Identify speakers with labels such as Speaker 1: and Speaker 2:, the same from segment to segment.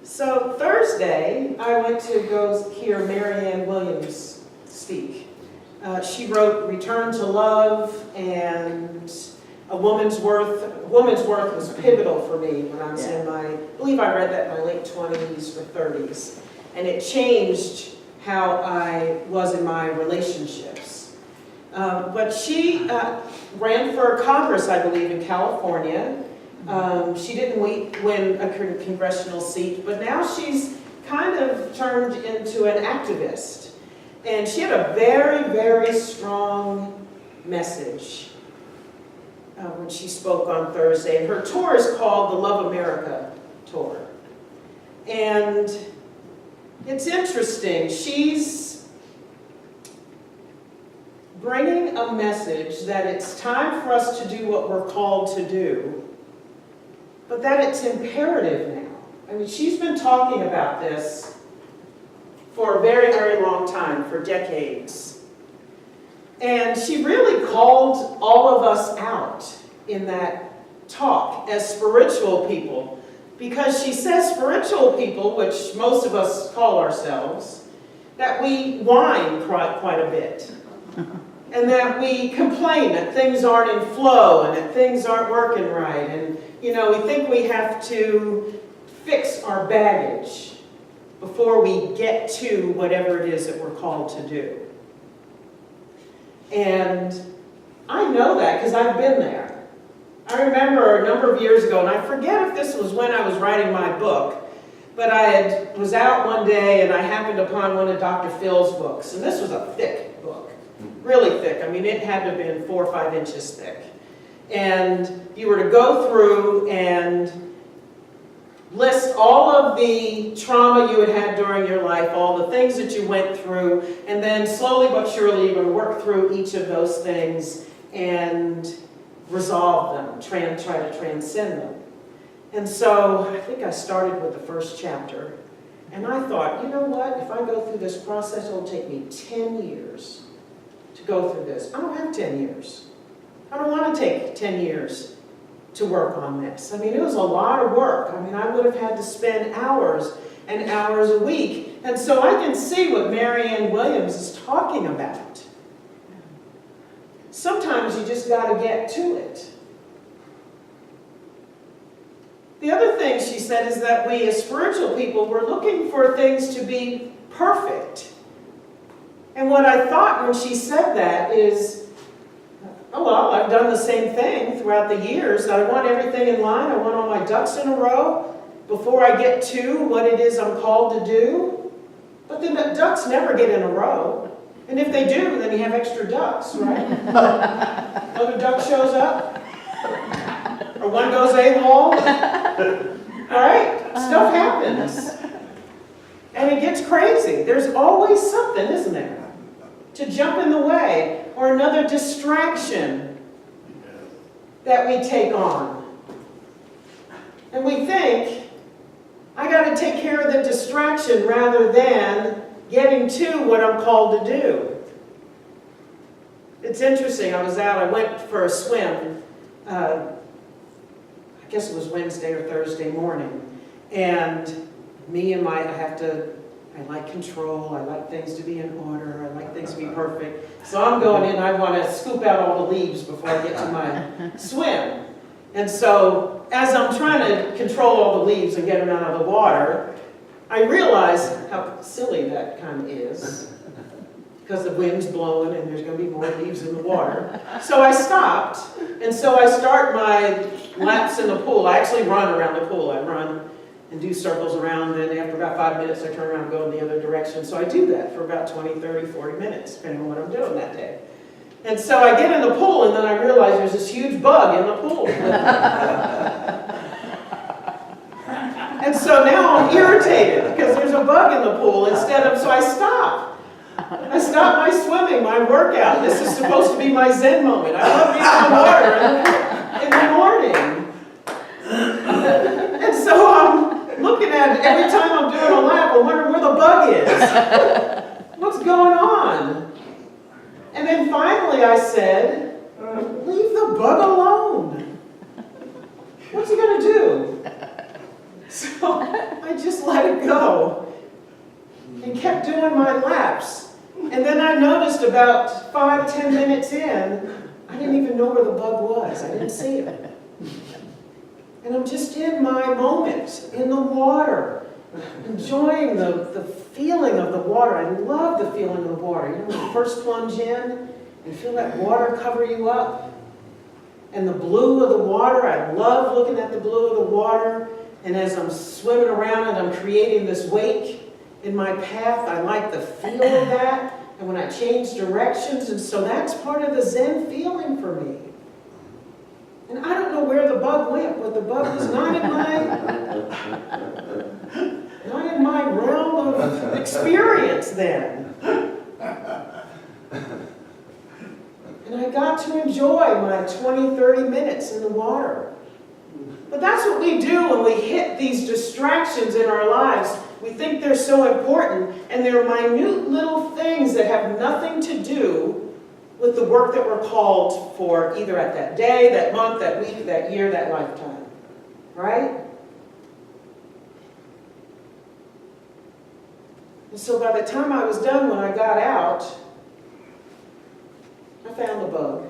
Speaker 1: So Thursday, I went to go hear Marianne Williams speak. She wrote Return to Love, and A Woman's Worth. A Woman's Worth was pivotal for me when I was in I believe I read that in my late 20s or 30s. And it changed how I was in my relationships. But she ran for Congress, I believe, in California. She didn't win a congressional seat, but now she's kind of turned into an activist. And she had a very, very strong message when she spoke on Thursday. And her tour is called the Love America Tour. And it's interesting. She's bringing a message that it's time for us to do what we're called to do, but that it's imperative now. I mean, she's been talking about this for a very, very long time, for decades. And she really called all of us out in that talk as spiritual people, because she says spiritual people, which most of us call ourselves, that we whine quite a bit. And that we complain that things aren't in flow and that things aren't working right. And, you know, we think we have to fix our baggage before we get to whatever it is that we're called to do. And I know that because I've been there. I remember a number of years ago, and I forget if this was when I was writing my book, but I was out one day and I happened upon one of Dr. Phil's books. And this was a thick book, really thick. I mean, it had to have been 4 or 5 inches thick. And you were to go through and list all of the trauma you had had during your life, all the things that you went through, and then slowly but surely you're going to work through each of those things and resolve them, try to transcend them. And so I think I started with the first chapter, and I thought, you know what, if I go through this process, it'll take me 10 years to go through this. I don't have 10 years. I don't want to take 10 years to work on this. I mean, it was a lot of work. I mean, I would have had to spend hours and hours a week. And so I can see what Marianne Williams is talking about. Sometimes you just got to get to it. The other thing she said is that we as spiritual people, we're looking for things to be perfect. And what I thought when she said that is, oh well, I've done the same thing throughout the years. I want everything in line. I want all my ducks in a row before I get to what it is I'm called to do. But then the ducks never get in a row. And if they do, then you have extra ducks, right? Another duck shows up. Or one goes AWOL. All right? Stuff happens. And it gets crazy. There's always something, isn't there, to jump in the way, or another distraction that we take on. And we think, I got to take care of the distraction rather than getting to what I'm called to do. It's interesting, I was out, I went for a swim, I guess it was Wednesday or Thursday morning, and I like control, I like things to be in order, I like things to be perfect. So I'm going in, I want to scoop out all the leaves before I get to my swim. And so as I'm trying to control all the leaves and get them out of the water, I realize how silly that kind of is, because the wind's blowing and there's going to be more leaves in the water. So I stopped, and so I start my laps in the pool. I actually run around the pool. I run and do circles around, and after about 5 minutes I turn around and go in the other direction. So I do that for about 20, 30, 40 minutes, depending on what I'm doing that day. And so I get in the pool, and then I realize there's this huge bug in the pool. And so now I'm irritated because there's a bug in the pool so I stop. I stop my swimming, my workout. This is supposed to be my Zen moment. I love being in the water in the morning. And so I'm looking at it every time I'm doing a lap, I'm wondering where the bug is. What's going on? And then finally I said, leave the bug alone. What's he going to do? So I just let it go and kept doing my laps. And then I noticed about 5-10 minutes in, I didn't even know where the bug was. I didn't see it. And I'm just in my moment, in the water, enjoying the feeling of the water. I love the feeling of the water. You know, when you first plunge in and feel that water cover you up. And the blue of the water, I love looking at the blue of the water. And as I'm swimming around and I'm creating this wake in my path, I like the feel of that. And when I change directions, and so that's part of the Zen feeling for me. And I don't know where the bug went, but the bug was not in my realm of experience then. And I got to enjoy my 20-30 minutes in the water. But that's what we do when we hit these distractions in our lives. We think they're so important, and they're minute little things that have nothing to do with the work that we're called for, either at that day, that month, that week, that year, that lifetime. Right? And so by the time I was done, when I got out, I found the bug.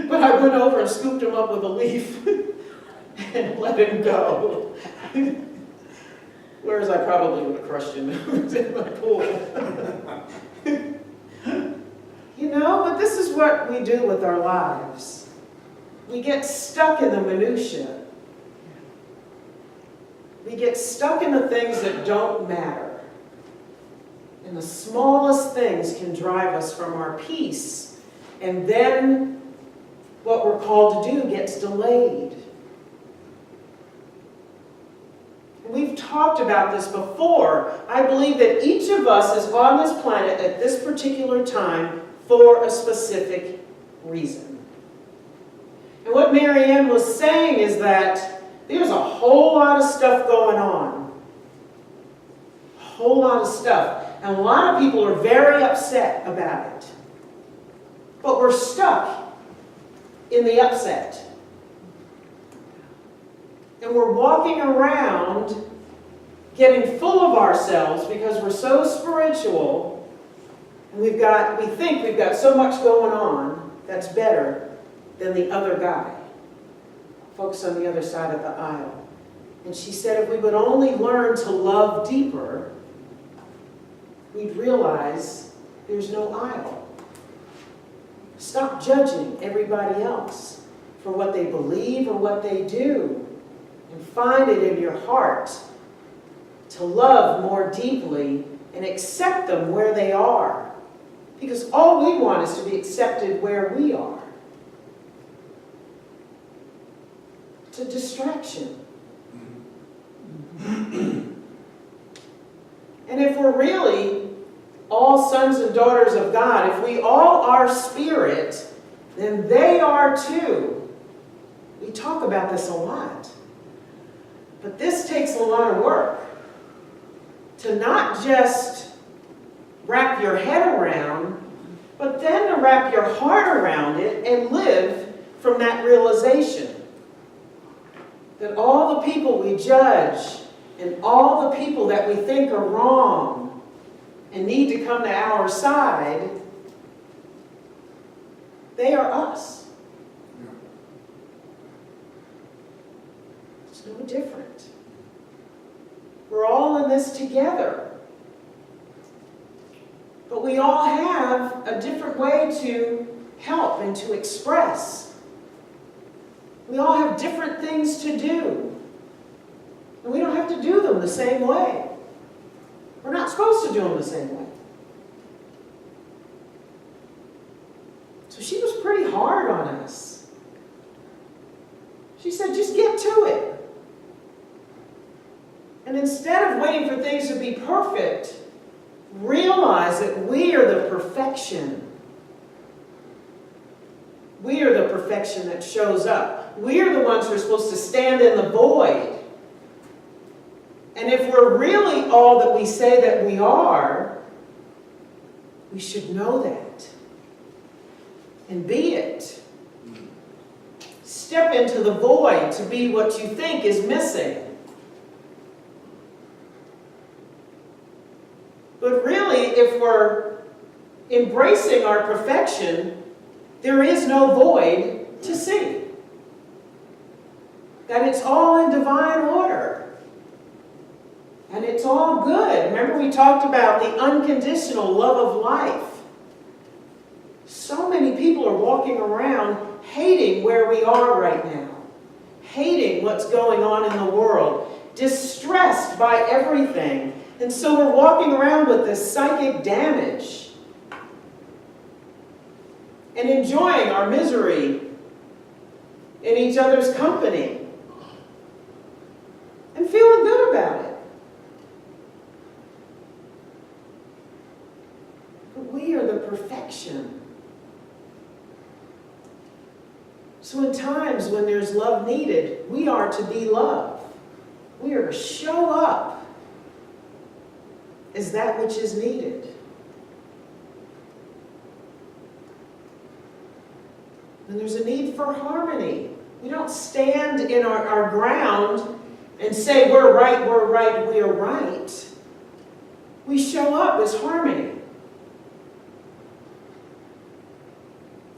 Speaker 1: But I went over and scooped him up with a leaf and let him go. Whereas I probably would have crushed him if it was in my pool. You know, but this is what we do with our lives. We get stuck in the minutia. We get stuck in the things that don't matter. And the smallest things can drive us from our peace. And then what we're called to do gets delayed. We've talked about this before. I believe that each of us is on this planet at this particular time for a specific reason. And what Marianne was saying is that there's a whole lot of stuff going on. A whole lot of stuff. And a lot of people are very upset about it. But we're stuck in the upset. And we're walking around getting full of ourselves because we're so spiritual, and we think we've got so much going on that's better than the other guy, folks on the other side of the aisle. And she said if we would only learn to love deeper, we'd realize there's no aisle. Stop judging everybody else for what they believe or what they do. And find it in your heart to love more deeply and accept them where they are. Because all we want is to be accepted where we are. It's a distraction. And if we're really all sons and daughters of God, if we all are spirit, then they are too. We talk about this a lot. But this takes a lot of work. To not just wrap your head around, but then to wrap your heart around it and live from that realization. That all the people we judge and all the people that we think are wrong and need to come to our side, they are us. It's no different. We're all in this together. But we all have a different way to help and to express. We all have different things to do. And we don't have to do them the same way. We're not supposed to do them the same way. So she was pretty hard on us. She said, just get to it. And instead of waiting for things to be perfect, realize that we are the perfection. We are the perfection that shows up. We are the ones who are supposed to stand in the void. And if we're really all that we say that we are, we should know that. And be it. step into the void to be what you think is missing. But really, if we're embracing our perfection, there is no void to see. That it's all in divine order. And it's all good. Remember we talked about the unconditional love of life. So many people are walking around hating where we are right now. Hating what's going on in the world. Distressed by everything. And so we're walking around with this psychic damage. And enjoying our misery in each other's company. And feeling good about it. But we are the perfection. So in times when there's love needed, we are to be love. We are to show up as that which is needed. And there's a need for harmony. We don't stand in our ground and say, we're right, we are right. We show up as harmony.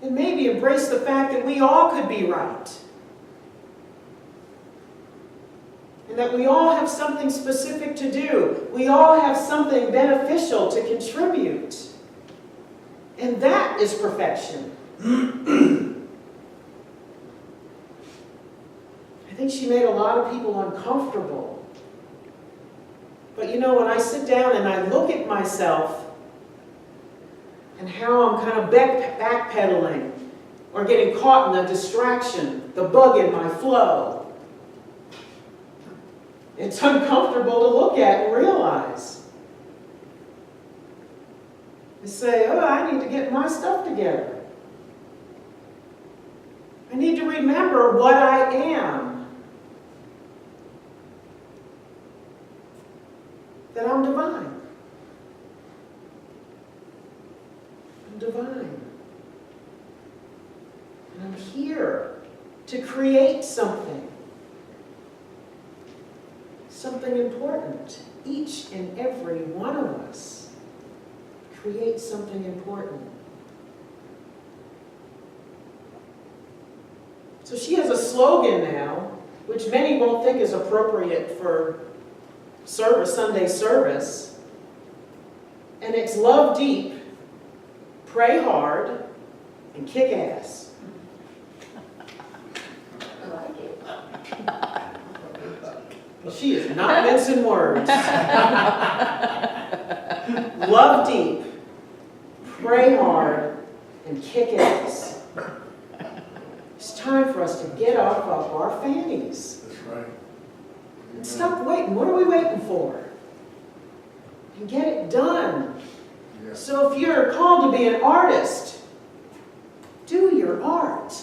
Speaker 1: And maybe embrace the fact that we all could be right. And that we all have something specific to do. We all have something beneficial to contribute. And that is perfection. I think she made a lot of people uncomfortable. But you know, when I sit down and I look at myself and how I'm kind of backpedaling or getting caught in the distraction, the bug in my flow, it's uncomfortable to look at and realize. You say, oh, I need to get my stuff together. I need to remember what I am. That I'm divine. I'm divine. And I'm here to create something. Something important. Each and every one of us create something important. So she has a slogan now, which many won't think is appropriate for Sunday service. And it's love deep, pray hard, and kick ass.
Speaker 2: I like it.
Speaker 1: She is not mincing words. Love deep, pray hard, and kick ass. It's time for us to get off of our fannies.
Speaker 3: That's right.
Speaker 1: And stop waiting. What are we waiting for? And get it done.
Speaker 3: Yes.
Speaker 1: So if you're called to be an artist, do your art.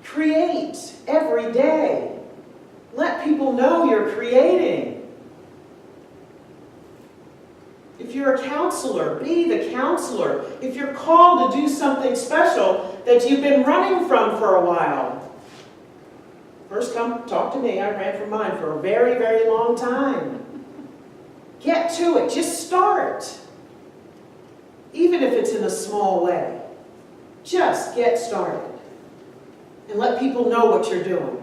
Speaker 1: Create every day. Let people know you're creating. If you're a counselor, be the counselor. If you're called to do something special that you've been running from for a while, first come talk to me. I ran from mine for a very, very long time. Get to it. Just start. Even if it's in a small way. Just get started. And let people know what you're doing.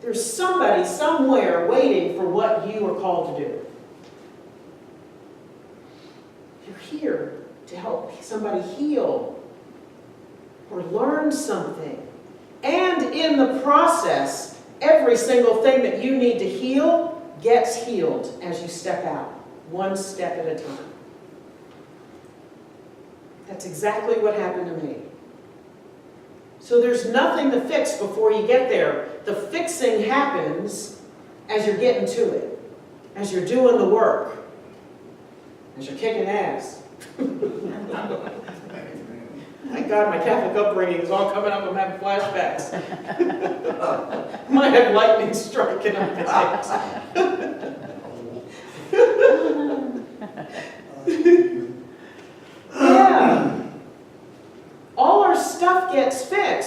Speaker 1: There's somebody somewhere waiting for what you are called to do. You're here to help somebody heal or learn something. And in the process, every single thing that you need to heal gets healed as you step out, one step at a time. That's exactly what happened to me. So there's nothing to fix before you get there. The fixing happens as you're getting to it, as you're doing the work, as you're kicking ass. Thank God my Catholic upbringing is all coming up. I'm having flashbacks. Might have lightning striking on yeah. All our stuff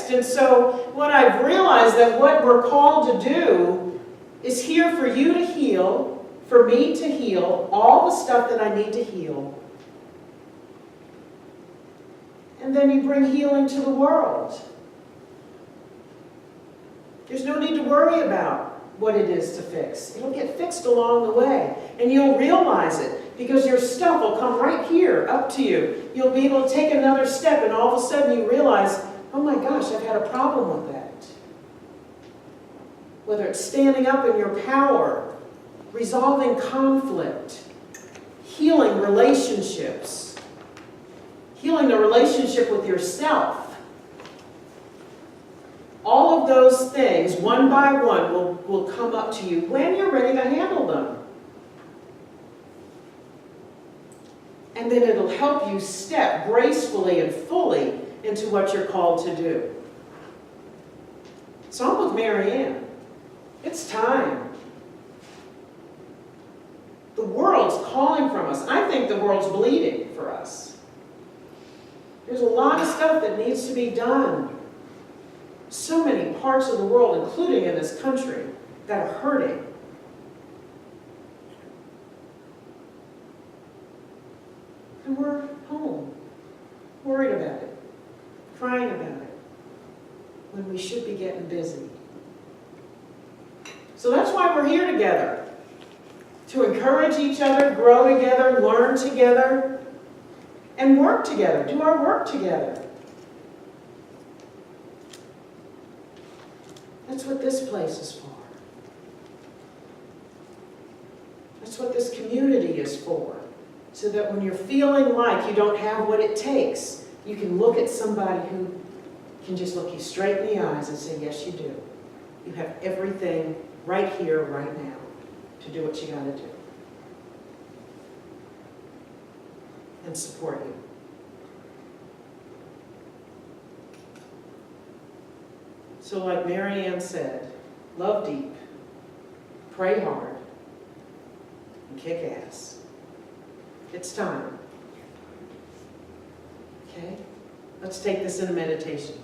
Speaker 1: fixed. And so what I've realized that what we're called to do is here for you to heal, for me to heal, all the stuff that I need to heal. And then you bring healing to the world. There's no need to worry about what it is to fix. It'll get fixed along the way. And you'll realize it because your stuff will come right here up to you. You'll be able to take another step and all of a sudden you realize, oh my gosh, I've had a problem with that. Whether it's standing up in your power, resolving conflict, healing relationships, healing the relationship with yourself. All of those things, one by one, will come up to you when you're ready to handle them. And then it'll help you step gracefully and fully into what you're called to do. So I'm with Mary Ann. It's time. The world's calling from us. I think the world's bleeding for us. There's a lot of stuff that needs to be done. So many parts of the world, including in this country, that are hurting. And we're home, worried about it, crying about it, when we should be getting busy. So that's why we're here together. To encourage each other, grow together, learn together, and work together, do our work together. That's what this place is for. That's what this community is for. So that when you're feeling like you don't have what it takes, you can look at somebody who can just look you straight in the eyes and say, yes, you do. You have everything right here, right now, to do what you got to do. And support you. So like Mary Ann said, love deep, pray hard, and kick ass. It's time. Okay? Let's take this in a meditation.